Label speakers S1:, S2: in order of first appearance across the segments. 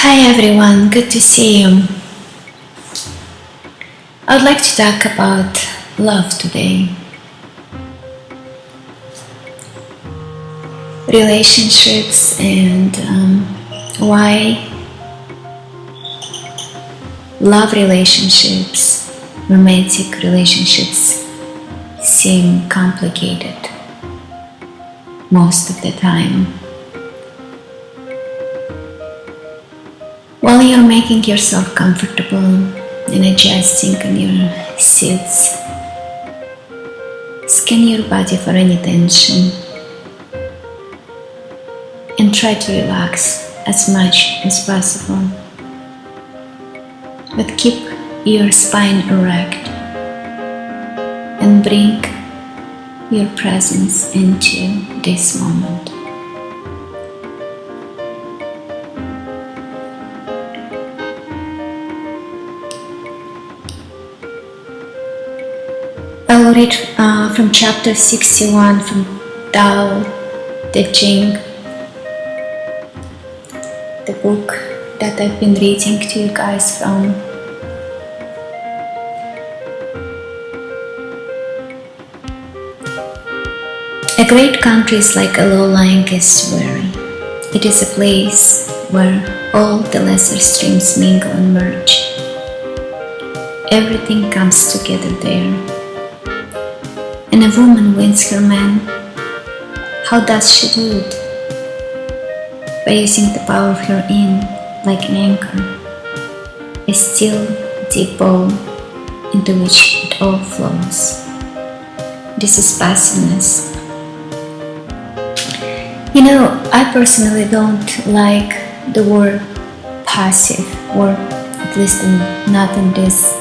S1: Hi everyone, good to see you. I would like to talk about love today. Relationships and why love relationships, romantic relationships seem complicated most of the time. While you're making yourself comfortable and adjusting on your seats, scan your body for any tension and try to relax as much as possible. But keep your spine erect and bring your presence into this moment. I'll read from chapter 61 from Tao Te Ching, the book that I've been reading to you guys from. A great country is like a low-lying estuary. It is a place where all the lesser streams mingle and merge. Everything comes together there. And a woman wins her man. How does she do it? By using the power of her yin like an anchor, a still, deep bowl into which it all flows. This is passiveness. I personally don't like the word passive, or at least not in this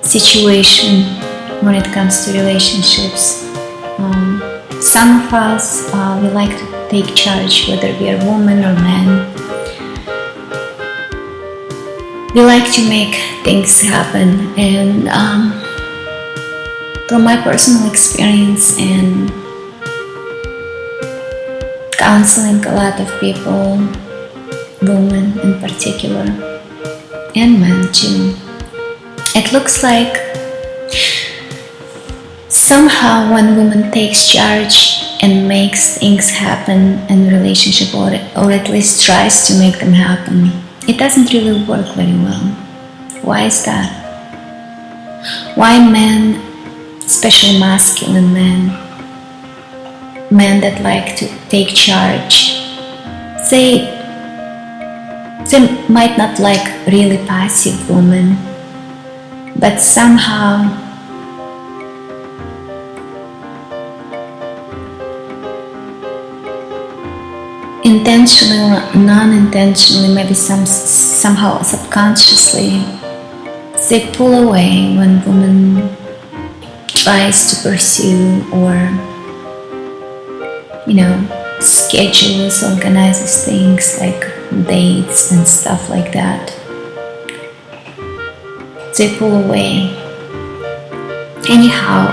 S1: situation when it comes to relationships. Some of us, we like to take charge, whether we are woman or man. We like to make things happen, and from my personal experience and counseling a lot of people, women in particular, and men too, it looks like somehow when woman takes charge and makes things happen in a relationship, or at least tries to make them happen, it doesn't really work very well. Why is that? Why men, especially masculine men that like to take charge, they might not like really passive women, but somehow intentionally or non-intentionally, maybe somehow subconsciously, they pull away when woman tries to pursue or schedules, organizes things like dates and stuff like that. They pull away. Anyhow,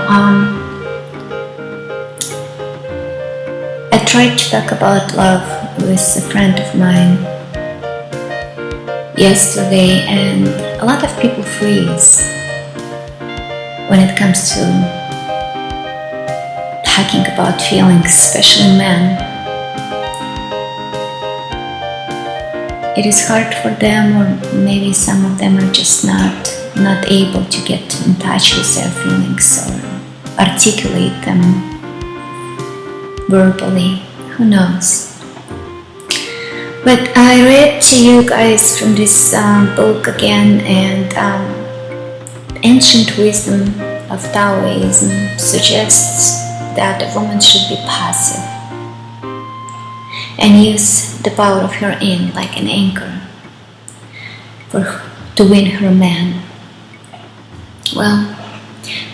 S1: I tried to talk about love with a friend of mine yesterday, and a lot of people freeze when it comes to talking about feelings, especially men. It is hard for them, or maybe some of them are just not able to get in touch with their feelings or articulate them verbally. Who knows? But I read to you guys from this book again, and ancient wisdom of Taoism suggests that a woman should be passive and use the power of her yin like an anchor to win her man. Well,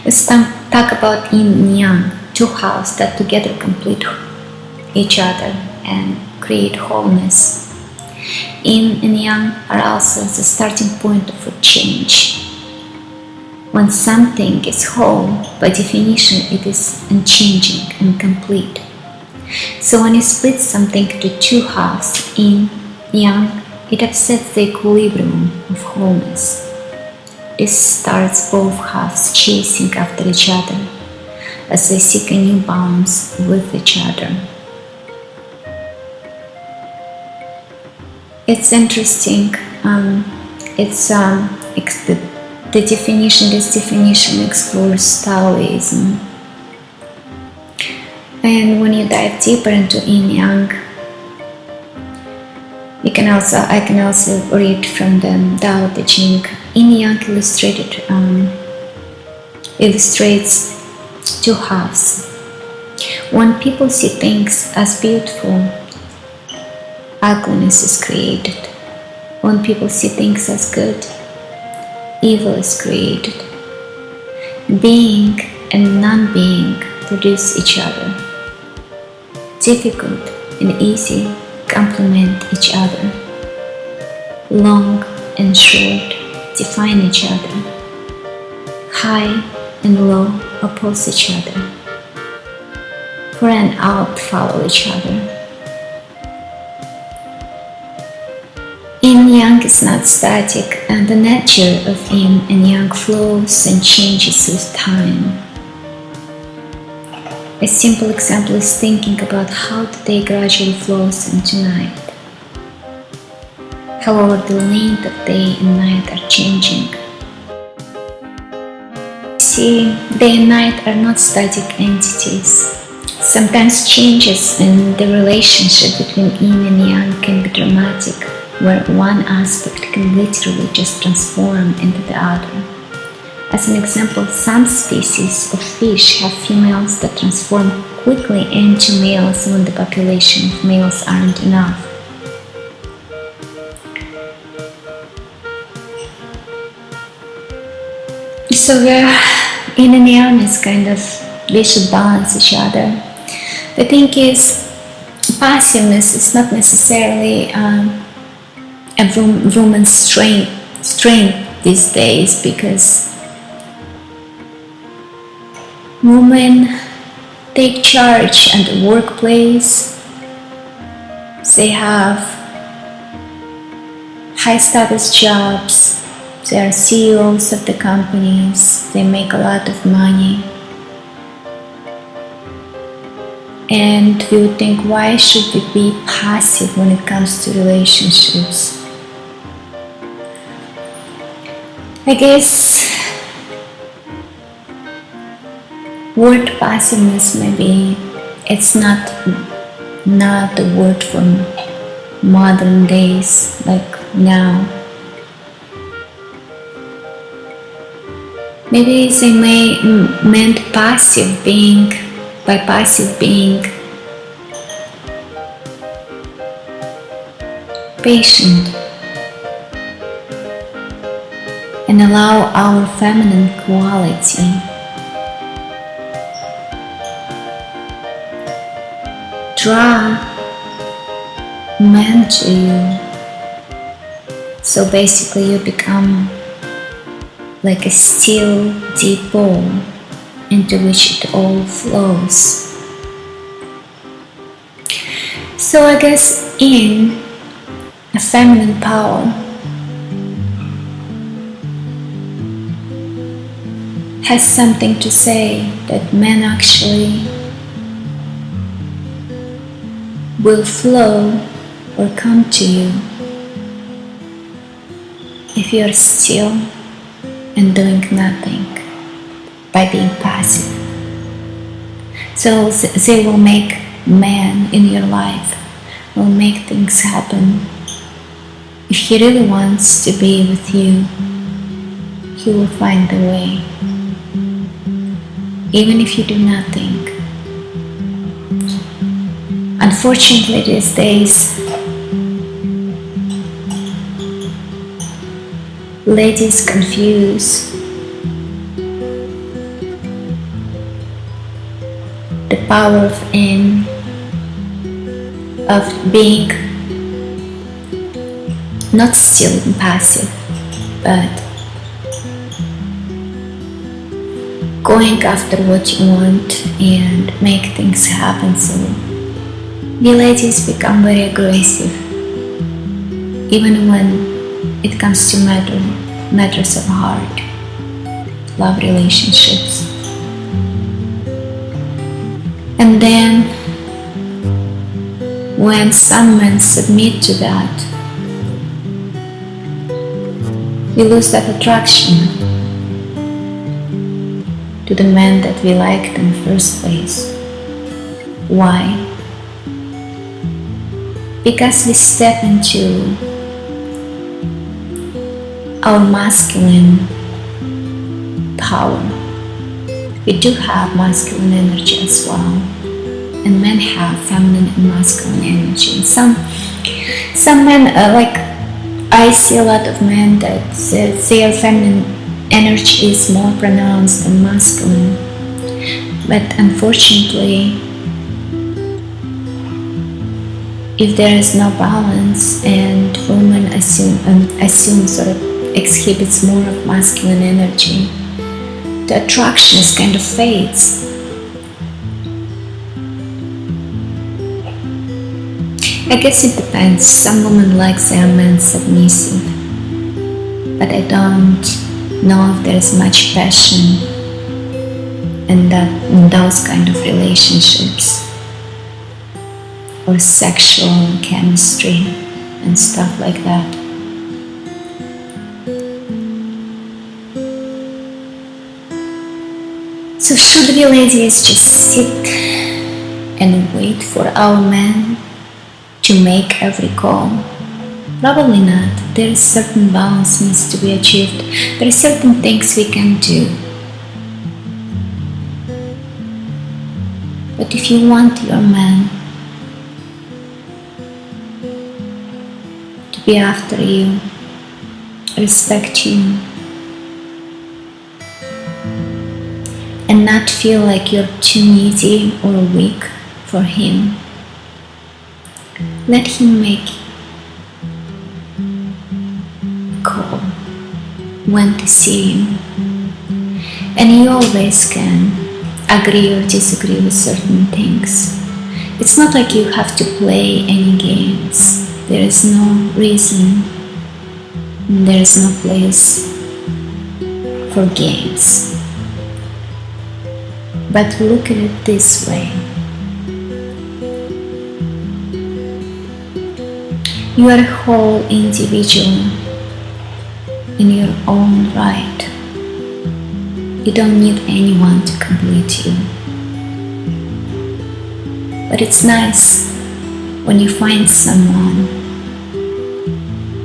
S1: let's talk about yin and yang, two halves that together complete each other and create wholeness. Yin and yang are also the starting point of a change. When something is whole, by definition it is unchanging and complete. So when you split something into two halves, yin, yang, it upsets the equilibrium of wholeness. This starts both halves chasing after each other as they seek a new balance with each other. It's interesting. This definition explores Taoism. And when you dive deeper into Yin Yang, I can also read from the Tao Te Ching. Yin Yang illustrates two halves. When people see things as beautiful, ugliness is created. When people see things as good, evil is created. Being and non-being produce each other. Difficult and easy complement each other. Long and short define each other. High and low oppose each other. For and out follow each other. Yin Yang is not static, and the nature of Yin and Yang flows and changes with time. A simple example is thinking about how the day gradually flows into night. However, the length of day and night are changing. See, day and night are not static entities. Sometimes changes in the relationship between Yin and Yang can be dramatic, where one aspect can literally just transform into the other. As an example, some species of fish have females that transform quickly into males when the population of males aren't enough. So Yin and Yang is kind of, they should balance each other. The thing is, passiveness is not necessarily a woman's strength these days, because women take charge at the workplace. They have high status jobs. They are CEOs of the companies. They make a lot of money. And we would think, why should we be passive when it comes to relationships? I guess word passiveness, maybe it's not the word for modern days, like now. Maybe they meant passive being, by passive being patient and allow our feminine quality draw men to you. So basically you become like a still deep bowl into which it all flows. So I guess in a feminine power has something to say, that men actually will flow or come to you if you are still and doing nothing, by being passive. So they will make man in your life, will make things happen. If he really wants to be with you, he will find a way, even if you do nothing. Unfortunately, these days, ladies confuse the power of being not still and passive, but going after what you want and make things happen. So we ladies become very aggressive. even when it comes to matters of heart, love relationships. And then when some men submit to that, we lose that attraction to the man that we liked in the first place. Why? Because we step into our masculine power. We do have masculine energy as well, and men have feminine and masculine energy. Some men, I see a lot of men that their feminine energy is more pronounced than masculine, but unfortunately, if there is no balance and woman exhibits more of masculine energy, the attraction is kind of fades. I guess it depends. Some women like their men submissive, but I don't know if there's much passion in those kind of relationships, or sexual chemistry and stuff like that. So should we ladies just sit and wait for our men to make every call? Probably not. There is certain balance needs to be achieved. There are certain things we can do. But if you want your man to be after you, respect you, and not feel like you're too needy or weak for him, let him make a call when to see you. And you always can agree or disagree with certain things. It's not like you have to play any games. There is no reason, there is no place for games. But look at it this way. You are a whole individual in your own right. You don't need anyone to complete you. But it's nice when you find someone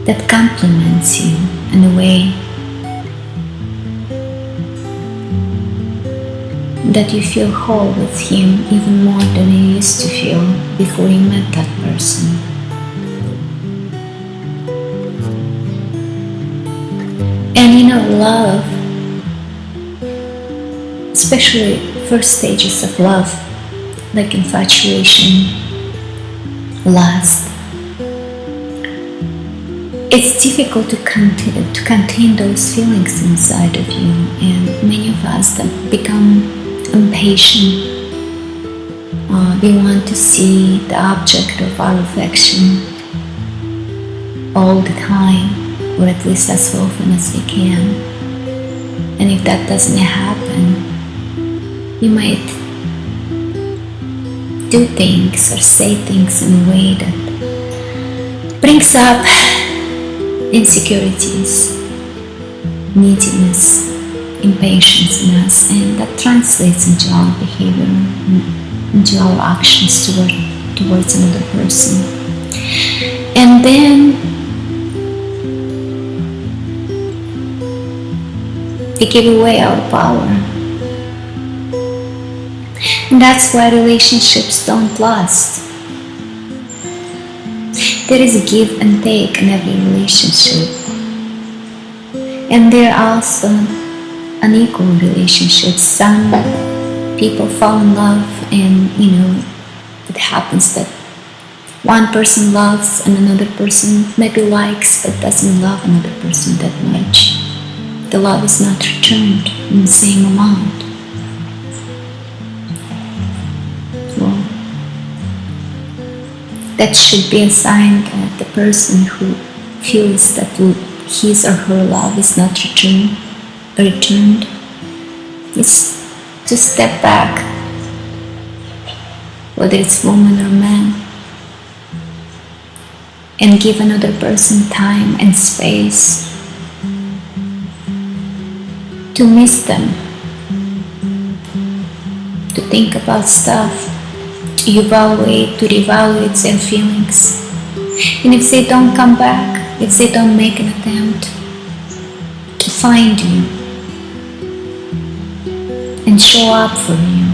S1: that complements you in a way that you feel whole with him even more than you used to feel before you met that person. And love, especially first stages of love, like infatuation, lust, it's difficult to contain those feelings inside of you, and many of us that become impatient. We want to see the object of our affection all the time, or at least as often as we can. And if that doesn't happen, you might do things or say things in a way that brings up insecurities, neediness, impatience in us, and that translates into our behavior, into our actions towards another person. And then we give away our power. And that's why relationships don't last. There is a give and take in every relationship. And there are also unequal relationships. Some people fall in love, and it happens that one person loves and another person maybe likes but doesn't love another person that much. The love is not returned in the same amount. Well, that should be a sign that the person who feels that his or her love is not returned, is to step back, whether it's woman or man, and give another person time and space to miss them, to think about stuff, to evaluate, to reevaluate their feelings. And if they don't come back, if they don't make an attempt to find you and show up for you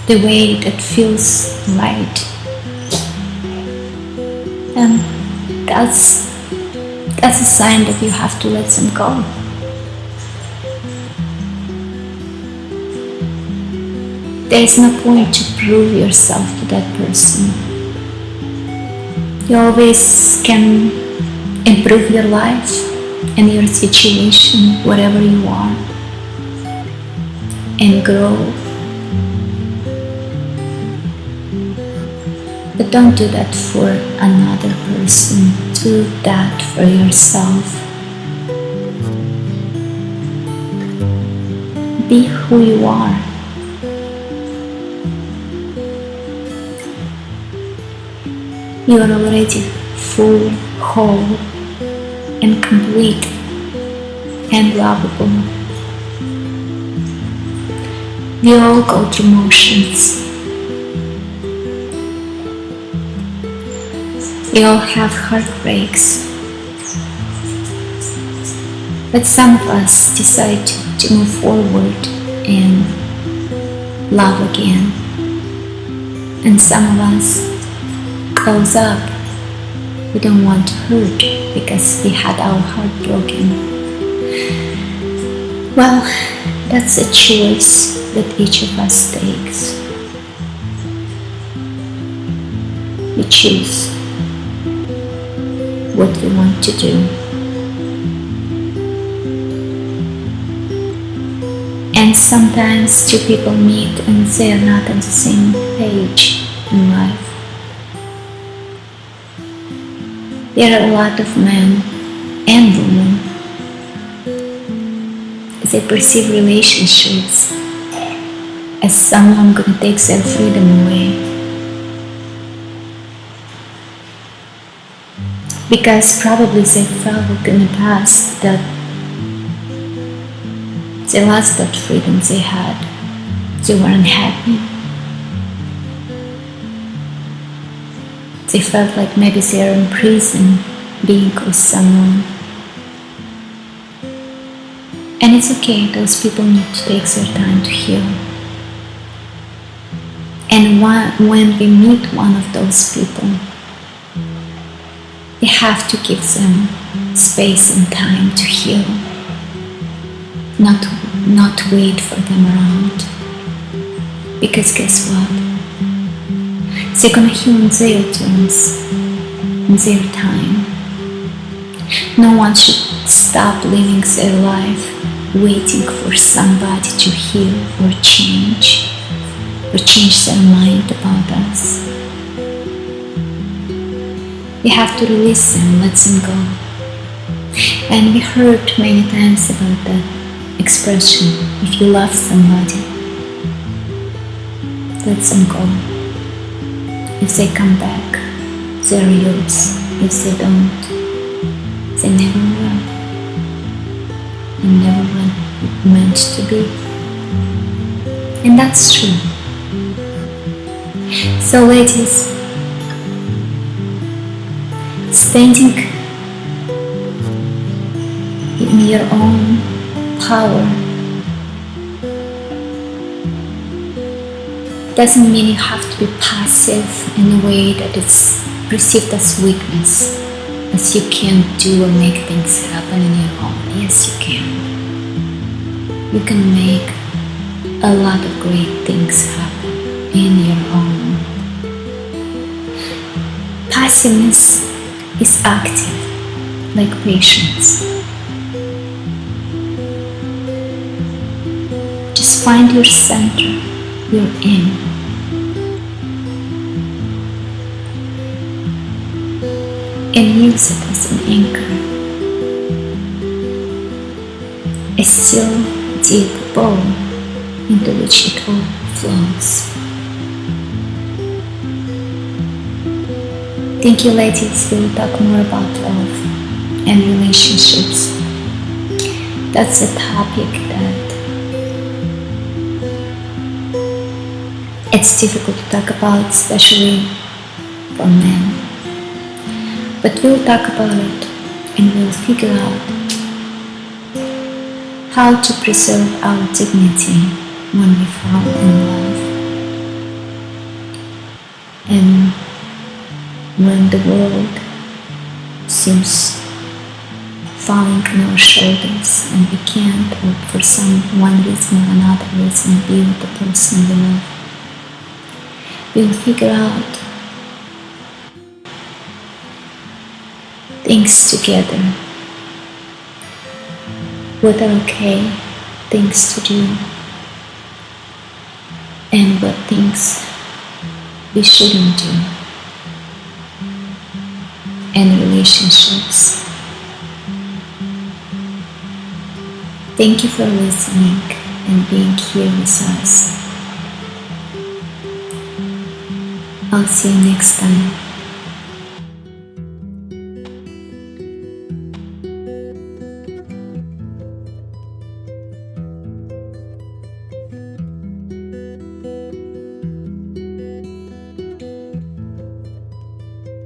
S1: the way that feels right, and that's a sign that you have to let them go. There is no point to prove yourself to that person. You always can improve your life and your situation wherever you are and grow. But don't do that for another person. Do that for yourself. Be who you are. You are already full, whole, and complete, and lovable. We all go through motions. We all have heartbreaks. But some of us decide to move forward and love again. And some of us close up. We don't want to hurt because we had our heart broken. Well, that's a choice that each of us takes. We choose what we want to do. And sometimes two people meet and they are not on the same page in life. There are a lot of men and women. They perceive relationships as someone gonna take their freedom away. Because probably they felt in the past that they lost that freedom they had. They were unhappy. They felt like maybe they are in prison being with someone. And it's okay, those people need to take their time to heal. And when we meet one of those people, we have to give them space and time to heal. Not wait for them around. Because guess what? They're gonna heal on their terms, in their time. No one should stop living their life waiting for somebody to heal or change their mind about us. We have to release them, let them go. And we heard many times about that expression, if you love somebody, let them go. If they come back, they're yours. If they don't, they never will. And never were meant to be. And that's true. So ladies, standing in your own power doesn't mean you have to be passive in a way that it's perceived as weakness, as you can't do or make things happen on your own. Yes, you can. You can make a lot of great things happen in your own. Passiveness is active, like patience. Just find your center, you're in. and use it as an anchor. A still, deep bowl into which it all flows. Thank you, ladies. We will talk more about love and relationships. That's a topic that it's difficult to talk about, especially for men. But we'll talk about it and we'll figure out how to preserve our dignity when we fall in love. And when the world seems falling on our shoulders and we can't, or for one reason or another reason, be with the person we love, we'll figure out things together, what are okay things to do and what things we shouldn't do, and relationships. Thank you for listening and being here with us. I'll see you next time.